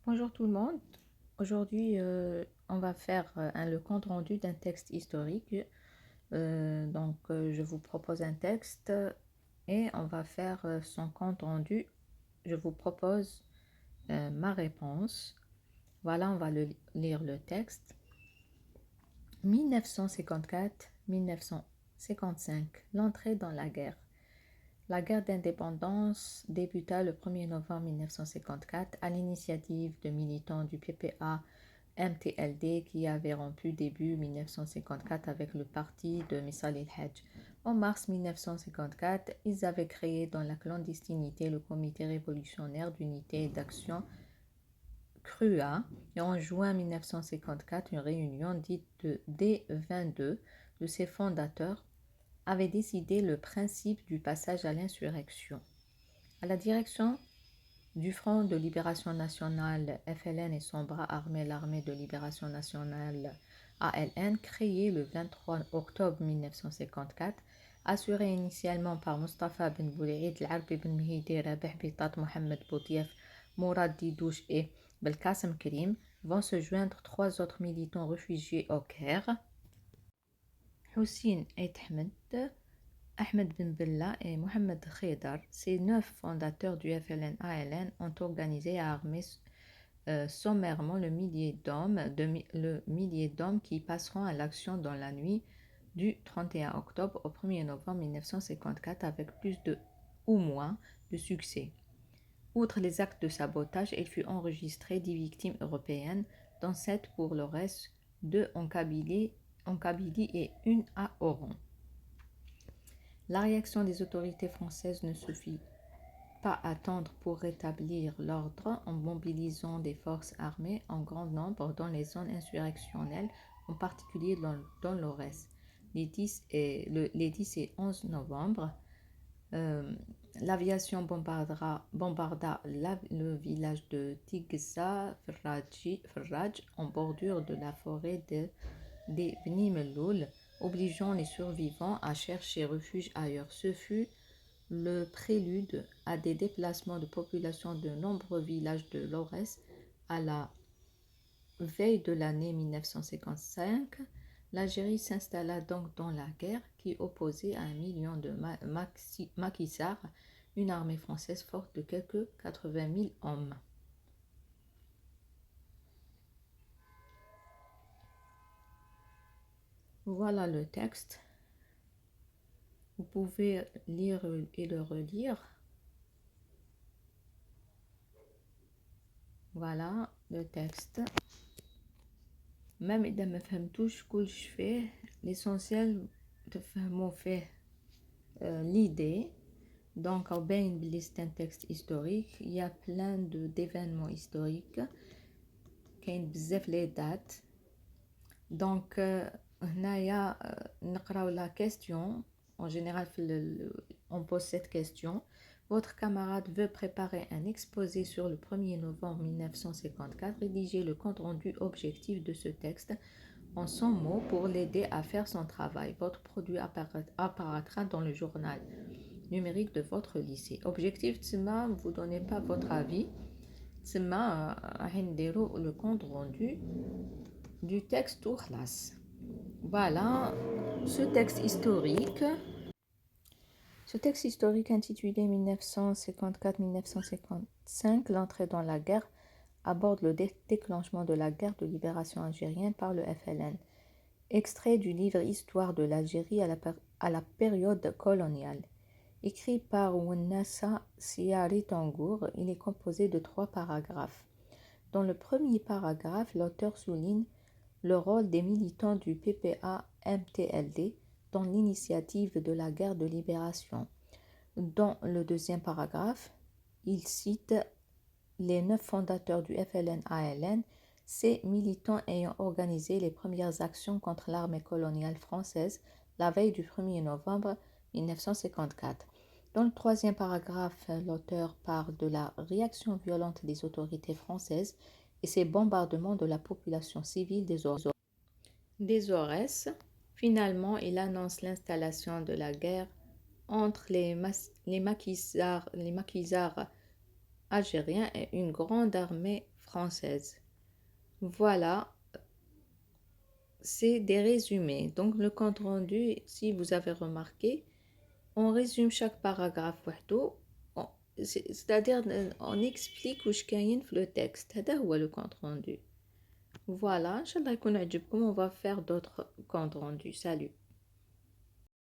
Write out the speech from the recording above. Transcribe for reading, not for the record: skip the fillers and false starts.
Bonjour tout le monde. Aujourd'hui, on va faire le compte rendu d'un texte historique. Je vous propose un texte et on va faire son compte rendu. Je vous propose ma réponse. Voilà, on va lire le texte. 1954-1955, l'entrée dans la guerre. La guerre d'indépendance débuta le 1er novembre 1954 à l'initiative de militants du PPA MTLD qui avaient rompu début 1954 avec le parti de Missal el-Hajj. En mars 1954, ils avaient créé dans la clandestinité le Comité révolutionnaire d'unité et d'action CRUA et en juin 1954, une réunion dite de D22 de ses fondateurs avait décidé le principe du passage à l'insurrection. À la direction du Front de Libération Nationale FLN et son bras armé, l'Armée de Libération Nationale ALN, créée le 23 octobre 1954, assurée initialement par Mustafa Ben Boulaïd, Al-Arbi Ben Mehidi, Rabih Bitat, Mohamed Boutief, Mourad Didouche et Belkacem Karim, vont se joindre trois autres militants réfugiés au Caire, Hussein et Ahmed Ben Bella et Mohamed Khedar. Ces 9 fondateurs du FLN-ALN ont organisé et armé sommairement le millier d'hommes qui passeront à l'action dans la nuit du 31 octobre au 1er novembre 1954 avec plus ou moins de succès. Outre les actes de sabotage, il fut enregistré 10 victimes européennes, dont 7 pour le reste, 2 en Kabylie et une à Oran. La réaction des autorités françaises ne se fit pas attendre pour rétablir l'ordre en mobilisant des forces armées en grand nombre dans les zones insurrectionnelles, en particulier dans l'Aurès. Les 10 et 11 novembre, l'aviation bombarda le village de Tigza Ferraj en bordure de la forêt des Bni Melloul, obligeant les survivants à chercher refuge ailleurs. Ce fut le prélude à des déplacements de population de nombreux villages de l'Aurès. À la veille de l'année 1955, l'Algérie s'installa donc dans la guerre qui opposait à 1 million de maquisards une armée française forte de quelques 80 000 hommes. Voilà le texte. Vous pouvez lire et le relire. Voilà le texte. Même إذا ما فهمتوش كلش فيه l'essentiel تفهموا فيه l'idée. Donc باين بلي c'est un texte historique. Il y a plein d'événements historiques. كاين بزاف les dates. Donc هنايا نقراو la question. En général on pose cette question. Votre camarade veut préparer un exposé sur le 1er novembre 1954. Rédigez le compte-rendu objectif de ce texte en 100 mots pour l'aider à faire son travail. Votre produit apparaîtra dans le journal numérique de votre lycée. Objectif, vous ne donnez pas votre avis. Le compte-rendu du texte ou classe. Voilà ce texte historique. Ce texte historique intitulé 1954-1955, l'entrée dans la guerre, aborde le déclenchement de la guerre de libération algérienne par le FLN. Extrait du livre Histoire de l'Algérie à la période coloniale. Écrit par Ouennassa Siari Tangour, il est composé de 3 paragraphes. Dans le premier paragraphe, l'auteur souligne le rôle des militants du PPA-MTLD dans l'initiative de la guerre de libération. Dans le deuxième paragraphe, il cite les 9 fondateurs du FLN-ALN, ces militants ayant organisé les premières actions contre l'armée coloniale française la veille du 1er novembre 1954. Dans le troisième paragraphe, l'auteur parle de la réaction violente des autorités françaises et ses bombardements de la population civile des Aurès. Finalement, il annonce l'installation de la guerre entre les maquisards algérien et une grande armée française. Voilà, c'est des résumés. Donc le compte rendu, si vous avez remarqué, on résume chaque paragraphe وحده. C'est-à-dire on explique واش كاين في le texte. هذا هو le compte rendu. Voilà, Inch'Allah يكون عجبكم. On va faire d'autres comptes rendus. Salut.